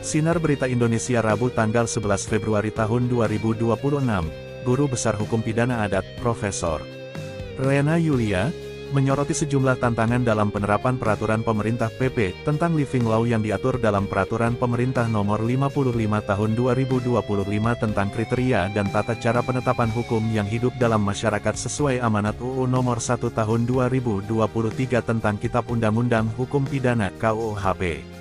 Sinar Berita Indonesia Rabu tanggal 11 Februari tahun 2026, Guru Besar Hukum Pidana Adat, Profesor Rena Yulia, menyoroti sejumlah tantangan dalam penerapan peraturan pemerintah PP tentang living law yang diatur dalam Peraturan Pemerintah Nomor 55 Tahun 2025 tentang kriteria dan tata cara penetapan hukum yang hidup dalam masyarakat sesuai amanat UU Nomor 1 Tahun 2023 tentang Kitab Undang-Undang Hukum Pidana (KUHP).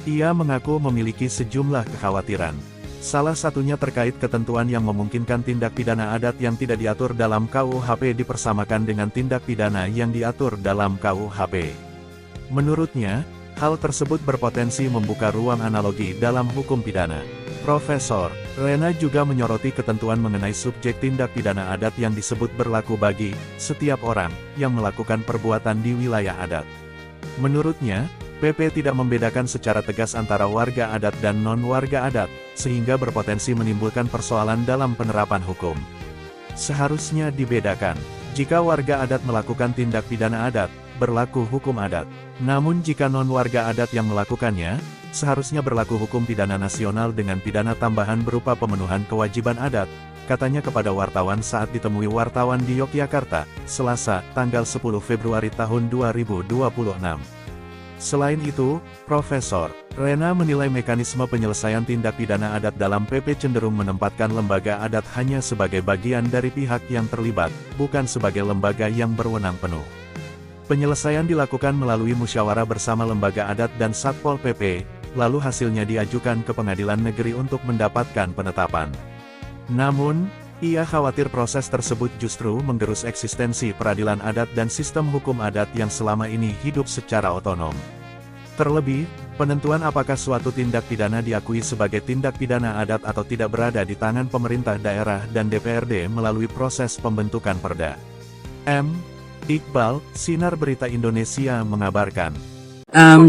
Ia mengaku memiliki sejumlah kekhawatiran. Salah satunya terkait ketentuan yang memungkinkan tindak pidana adat yang tidak diatur dalam KUHP dipersamakan dengan tindak pidana yang diatur dalam KUHP. Menurutnya, hal tersebut berpotensi membuka ruang analogi dalam hukum pidana. Profesor Rena juga menyoroti ketentuan mengenai subjek tindak pidana adat yang disebut berlaku bagi setiap orang yang melakukan perbuatan di wilayah adat. Menurutnya, PP tidak membedakan secara tegas antara warga adat dan non-warga adat, sehingga berpotensi menimbulkan persoalan dalam penerapan hukum. Seharusnya dibedakan. Jika warga adat melakukan tindak pidana adat, berlaku hukum adat. Namun jika non-warga adat yang melakukannya, seharusnya berlaku hukum pidana nasional dengan pidana tambahan berupa pemenuhan kewajiban adat, katanya kepada wartawan saat ditemui wartawan di Yogyakarta, Selasa, tanggal 10 Februari tahun 2026. Selain itu, Profesor Rena menilai mekanisme penyelesaian tindak pidana adat dalam PP cenderung menempatkan lembaga adat hanya sebagai bagian dari pihak yang terlibat, bukan sebagai lembaga yang berwenang penuh. Penyelesaian dilakukan melalui musyawarah bersama lembaga adat dan Satpol PP, lalu hasilnya diajukan ke pengadilan negeri untuk mendapatkan penetapan. Namun, ia khawatir proses tersebut justru menggerus eksistensi peradilan adat dan sistem hukum adat yang selama ini hidup secara otonom. Terlebih, penentuan apakah suatu tindak pidana diakui sebagai tindak pidana adat atau tidak berada di tangan pemerintah daerah dan DPRD melalui proses pembentukan Perda. M. Iqbal, Sinar Berita Indonesia mengabarkan.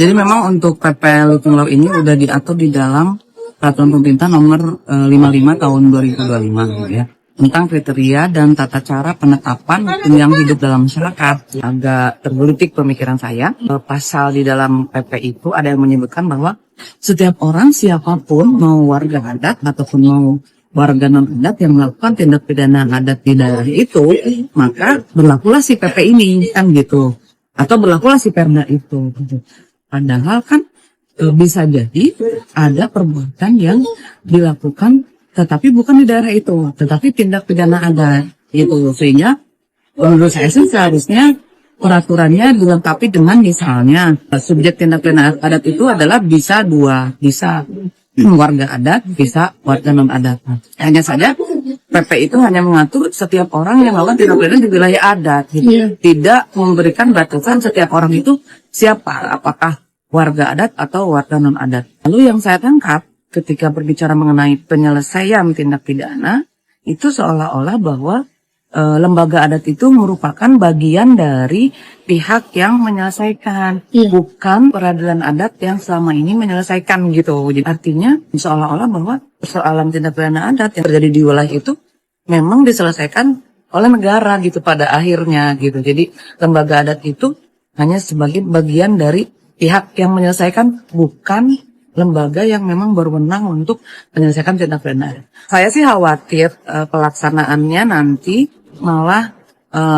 Jadi memang untuk PP Living Law ini udah diatur di dalam Peraturan Pemerintah Nomor 55 Tahun 2025 gitu ya, tentang kriteria dan tata cara penetapan hukum yang hidup dalam masyarakat. Agak tergelitik pemikiran saya. Pasal di dalam PP itu ada yang menyebutkan bahwa setiap orang siapapun, mau warga adat ataupun mau warga non-adat yang melakukan tindak pidana adat di daerah itu, maka berlakulah si PP ini kan gitu, atau berlakulah si Perda itu. Padahal kan bisa jadi ada perbuatan yang dilakukan tetapi bukan di daerah itu, tetapi tindak pidana adat gitu. Sehingga menurut saya sih seharusnya peraturannya dilengkapi dengan misalnya subjek tindak pidana adat itu adalah bisa bisa warga adat, bisa warga non adat. Hanya saja PP itu hanya mengatur setiap orang yang melakukan tindak pidana di wilayah adat gitu. Tidak memberikan batasan setiap orang itu siapa, apakah warga adat atau warga non adat. Lalu yang saya tangkap ketika berbicara mengenai penyelesaian tindak pidana, itu seolah-olah bahwa lembaga adat itu merupakan bagian dari pihak yang menyelesaikan, bukan peradilan adat yang selama ini menyelesaikan gitu. Jadi artinya seolah-olah bahwa persoalan tindak pidana adat yang terjadi di wilayah itu memang diselesaikan oleh negara gitu pada akhirnya gitu. Jadi lembaga adat itu hanya sebagai bagian dari pihak yang menyelesaikan, bukan lembaga yang memang berwenang untuk menyelesaikan tindak pidana. Saya sih khawatir pelaksanaannya nanti malah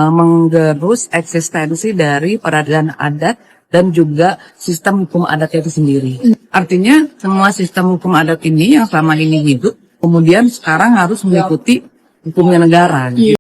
menggerus eksistensi dari peradilan adat dan juga sistem hukum adat itu sendiri. Artinya semua sistem hukum adat ini yang selama ini hidup, kemudian sekarang harus mengikuti hukumnya negara.